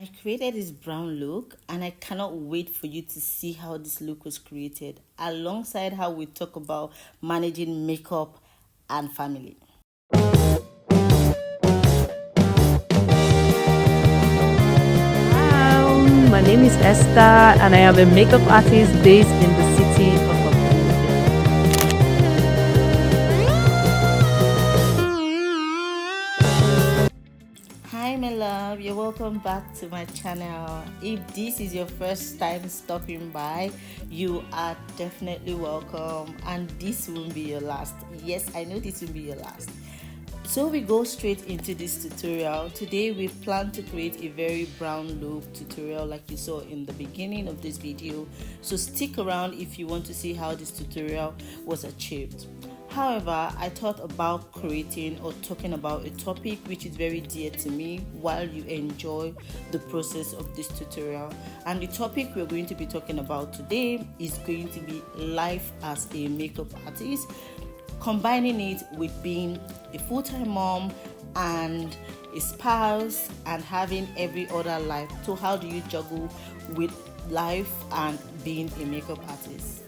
I created this brown look and I cannot wait for you to see how this look was created alongside how we talk about managing makeup and family. Hello, my name is Esther and I am a makeup artist based in the city of Abuja. Hi my love, you're welcome back to my channel. If this is your first time stopping by, you are definitely welcome and this won't be your last. Yes, I know this will be your last. So we go straight into this tutorial. Today we plan to create a very brown look tutorial like you saw in the beginning of this video. So stick around if you want to see how this tutorial was achieved. However, I thought about creating or talking about a topic which is very dear to me while you enjoy the process of this tutorial. And the topic we're going to be talking about today is going to be life as a makeup artist, combining it with being a full-time mom and a spouse and having every other life. So how do you juggle with life and being a makeup artist?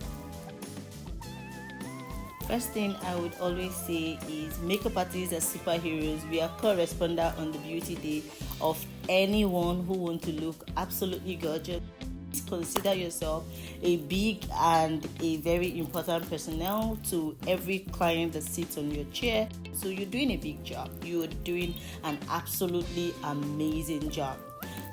First thing I would always say is makeup artists are superheroes. We are co-responder on the beauty day of anyone who wants to look absolutely gorgeous. Consider yourself a big and a very important personnel to every client that sits on your chair. So you're doing a big job. You're doing an absolutely amazing job.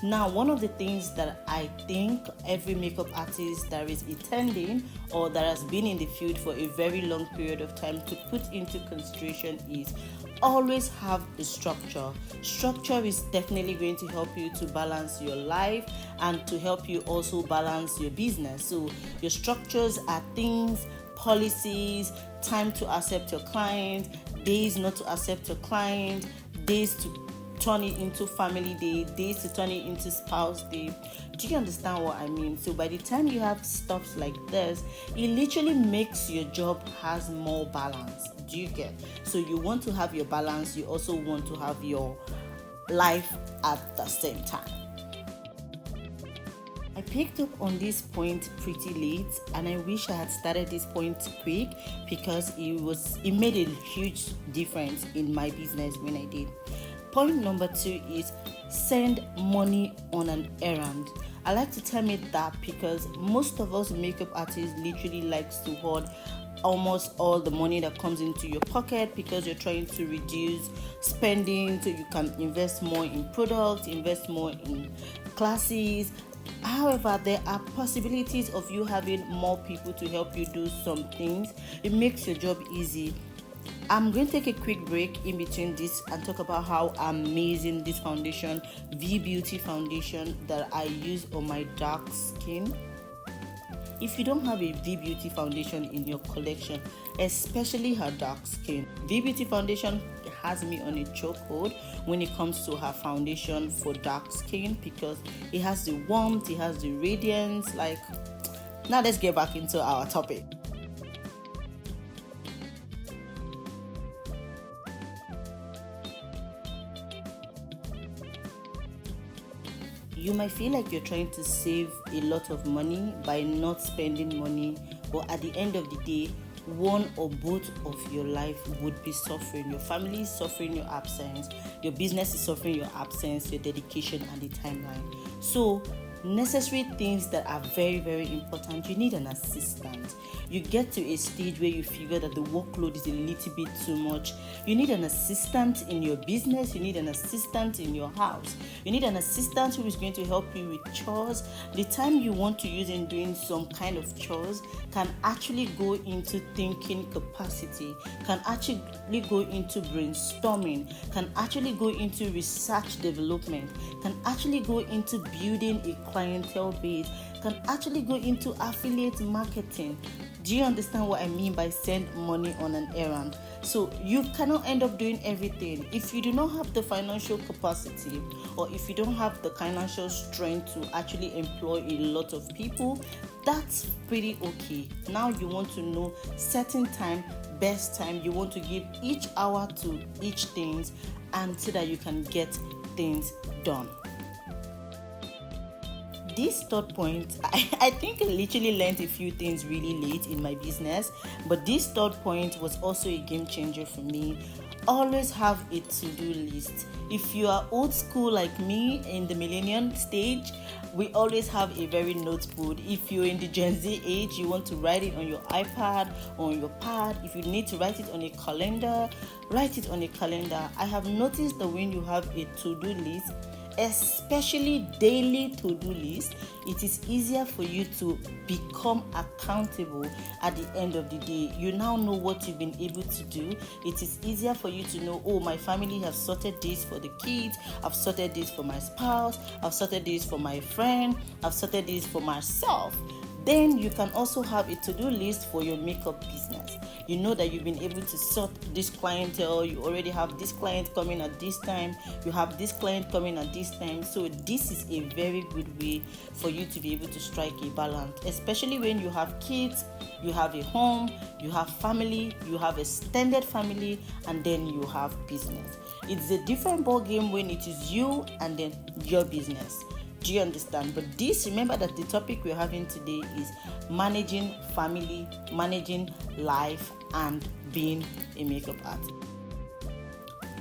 Now, one of the things that I think every makeup artist that is attending or that has been in the field for a very long period of time to put into consideration is always have a structure. Structure is definitely going to help you to balance your life and to help you also balance your business. So your structures are things, policies, time to accept your client, days not to accept your client, days to turn it into family day, days to turn it into spouse day. Do you understand what I mean? So by the time you have stuff like this, it literally makes your job has more balance. Do you get? So you want to have your balance, you also want to have your life at the same time. I picked up on this point pretty late and I wish I had started this point quick because it made a huge difference in my business when I did. Point number 2 is send money on an errand. I like to term it that because most of us makeup artists literally likes to hoard almost all the money that comes into your pocket because you're trying to reduce spending so you can invest more in products, invest more in classes. However, there are possibilities of you having more people to help you do some things. It makes your job easy. I'm going to take a quick break in between this and talk about how amazing this foundation, V Beauty foundation that I use on my dark skin. If you don't have a V Beauty foundation in your collection, especially her dark skin, V Beauty foundation has me on a chokehold when it comes to her foundation for dark skin because it has the warmth, it has the radiance. Now let's get back into our topic. You might feel like you're trying to save a lot of money by not spending money, but at the end of the day, one or both of your life would be suffering. Your family is suffering your absence, your business is suffering your absence, your dedication, and the timeline. So necessary things that are very, very important. You need an assistant. You get to a stage where you figure that the workload is a little bit too much. You need an assistant in your business. You need an assistant in your house. You need an assistant who is going to help you with chores. The time you want to use in doing some kind of chores can actually go into thinking capacity, can actually go into brainstorming, can actually go into research development, can actually go into building a clientele base, can actually go into affiliate marketing. Do you understand what I mean by send money on an errand? So you cannot end up doing everything. If you do not have the financial capacity or if you don't have the financial strength to actually employ a lot of people, that's pretty okay. Now you want to know certain time, best time, you want to give each hour to each things and so that you can get things done. this third point, I think I literally learned a few things really late in my business, but this third point was also a game changer for me. Always have a to-do list. If you are old school like me in the millennium stage, we always have a very notebook. If you're in the Gen Z age, you want to write it on your iPad or on your pad. If you need to write it on a calendar, write it on a calendar. I have noticed that when you have a to-do list, especially daily to-do list, it is easier for you to become accountable at the end of the day. You now know what you've been able to do. It is easier for you to know, oh, my family have sorted this for the kids, I've sorted this for my spouse, I've sorted this for my friend, I've sorted this for myself. Then you can also have a to-do list for your makeup business. You know that you've been able to sort this clientele. You already have this client coming at this time. You have this client coming at this time. So this is a very good way for you to be able to strike a balance, especially when you have kids, you have a home, you have family, you have extended family, and then you have business. It's a different ball game when it is you and then your business. Do you understand? But remember that the topic we're having today is managing family, managing life, and being a makeup artist.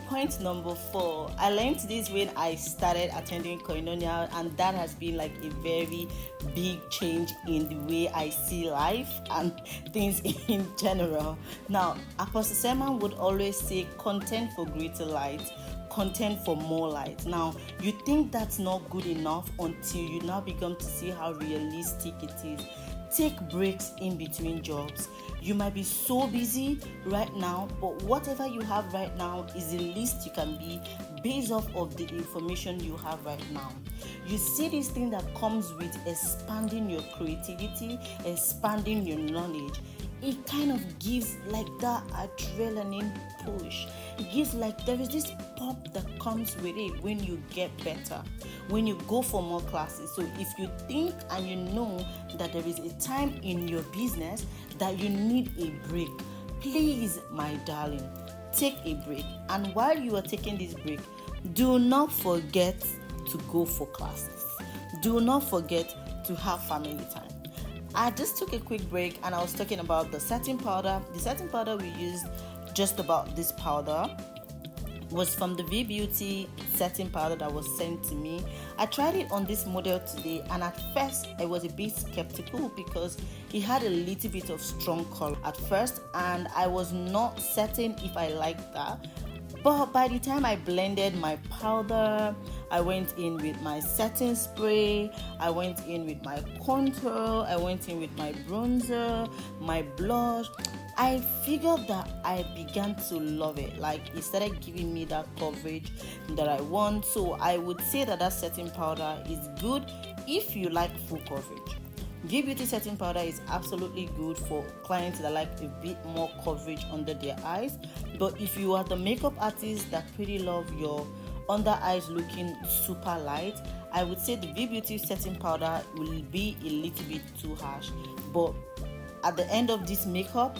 Point number 4. I learned this when I started attending Koinonia, and that has been like a very big change in the way I see life and things in general. Now, Apostle Seman would always say, content for greater light, content for more light. Now, you think that's not good enough until you now begin to see how realistic it is. Take breaks in between jobs. You might be so busy right now, but whatever you have right now is the least you can be based off of the information you have right now. You see this thing that comes with expanding your creativity, expanding your knowledge. It kind of gives like that adrenaline push. It gives like there is this pop that comes with it when you get better, when you go for more classes. So if you think and you know that there is a time in your business that you need a break, please, my darling, take a break. And while you are taking this break, do not forget to go for classes. Do not forget to have family time. I just took a quick break and I was talking about the setting powder. The setting powder we used, just about this powder, was from the V Beauty setting powder that was sent to me. I tried it on this model today, and at first I was a bit skeptical because it had a little bit of strong color at first, and I was not certain if I liked that. But by the time I blended my powder, I went in with my setting spray, I went in with my contour, I went in with my bronzer, my blush, I figured that I began to love it. Like, it started giving me that coverage that I want. So I would say that setting powder is good if you like full coverage. V Beauty setting powder is absolutely good for clients that like a bit more coverage under their eyes. But if you are the makeup artist that pretty love your under eyes looking super light, I would say the V Beauty setting powder will be a little bit too harsh. But at the end of this makeup,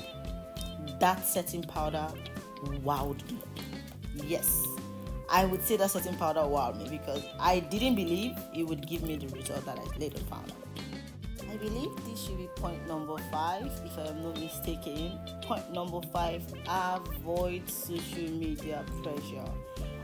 that setting powder wowed me. Yes, I would say that setting powder wowed me because I didn't believe it would give me the result that I later found out. I believe this should be point number 5, if I am not mistaken. Point number 5, avoid social media pressure.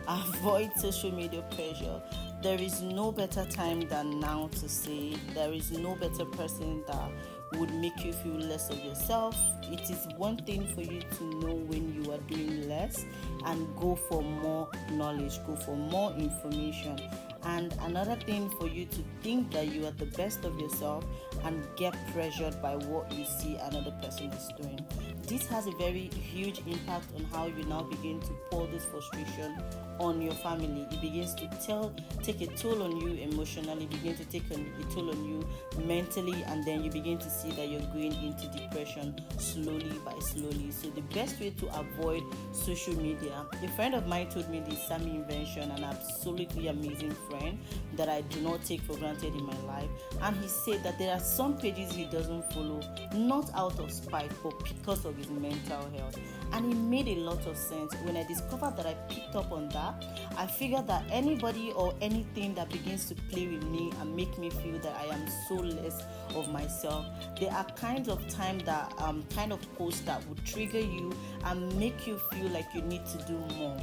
Avoid social media pressure. There is no better time than now to say. There is no better person that would make you feel less of yourself. It is one thing for you to know when you are doing less and go for more knowledge, go for more information. And another thing for you to think that you are the best of yourself and get pressured by what you see another person is doing. This has a very huge impact on how you now begin to pour this frustration on your family. It begins to take a toll on you emotionally, begin to take a toll on you mentally, and then you begin to see that you're going into depression slowly by slowly. So the best way to avoid social media, a friend of mine told me this Sammy invention, an absolutely amazing friend that I do not take for granted in my life. And he said that there are some pages he doesn't follow, not out of spite, but because of his mental health. And it made a lot of sense. When I discovered that I picked up on that, I figured that anybody or anything that begins to play with me and make me feel that I am so less of myself, there are kinds of time that kind of posts that would trigger you and make you feel like you need to do more.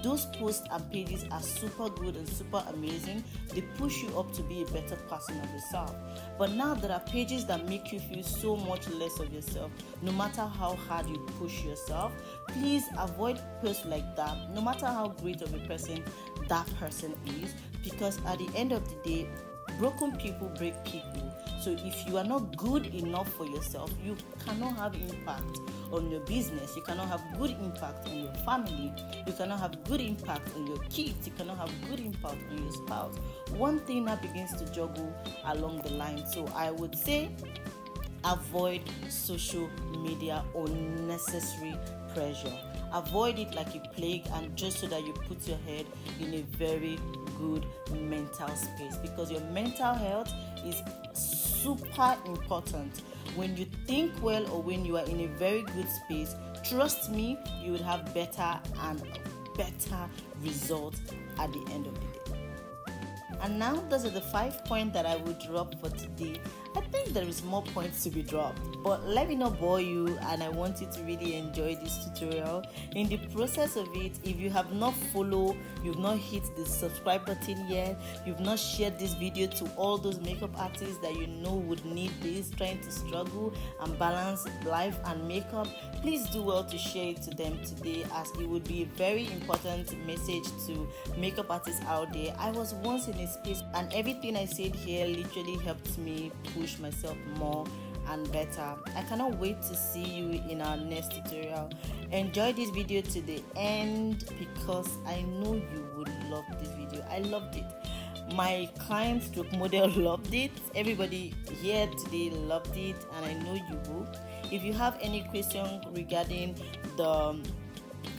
Those posts and pages are super good and super amazing. They push you up to be a better person of yourself. But now there are pages that make you feel so much less of yourself. No matter how hard you push yourself, please avoid posts like that, no matter how great of a person that person is, because at the end of the day, broken people break people. So if you are not good enough for yourself, you cannot have impact on your business, you cannot have good impact on your family, you cannot have good impact on your kids, you cannot have good impact on your spouse. One thing that begins to juggle along the line. So I would say avoid social media unnecessary pressure. Avoid it like a plague, and just so that you put your head in a very good mental space, because your mental health is super important. When you think well or when you are in a very good space, trust me, you will have better and better results at the end of the day. And now those are the 5 points that I would drop for today. I think there is more points to be dropped, but let me not bore you, and I want you to really enjoy this tutorial. In the process of it, if you have not followed, you've not hit the subscribe button yet, you've not shared this video to all those makeup artists that you know would need this, trying to struggle and balance life and makeup, please do well to share it to them today, as it would be a very important message to makeup artists out there. I was once in a space, and everything I said here literally helped me push myself more and better. I cannot wait to see you in our next tutorial. Enjoy this video to the end, because I know you would love this video. I loved it. My client stroke model loved it. Everybody here today loved it, and I know you will. If you have any question regarding the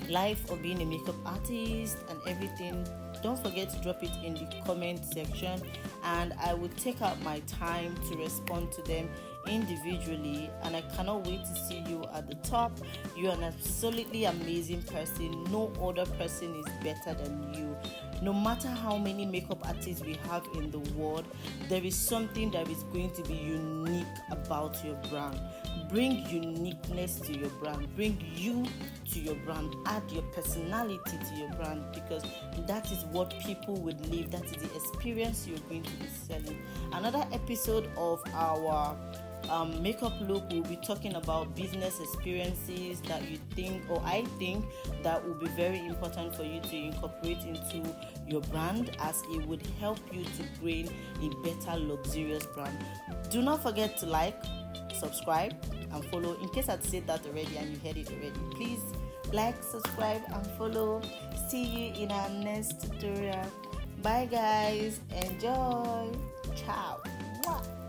life of being a makeup artist and everything, don't forget to drop it in the comment section, and I will take out my time to respond to them individually. And I cannot wait to see you at the top. You're an absolutely amazing person. No other person is better than you. No matter how many makeup artists we have in the world, there is something that is going to be unique about your brand. Bring uniqueness to your brand. Bring you to your brand. Add your personality to your brand, because that is what people would live. That is the experience you're going to be selling. Another episode of our makeup look, we'll be talking about business experiences that you think, or I think, that will be very important for you to incorporate into your brand, as it would help you to gain a better luxurious brand. Do not forget to like, subscribe and follow. In case I'd said that already and you heard it already, please like, subscribe and follow. See you in our next tutorial. Bye guys, enjoy. Ciao. Mwah.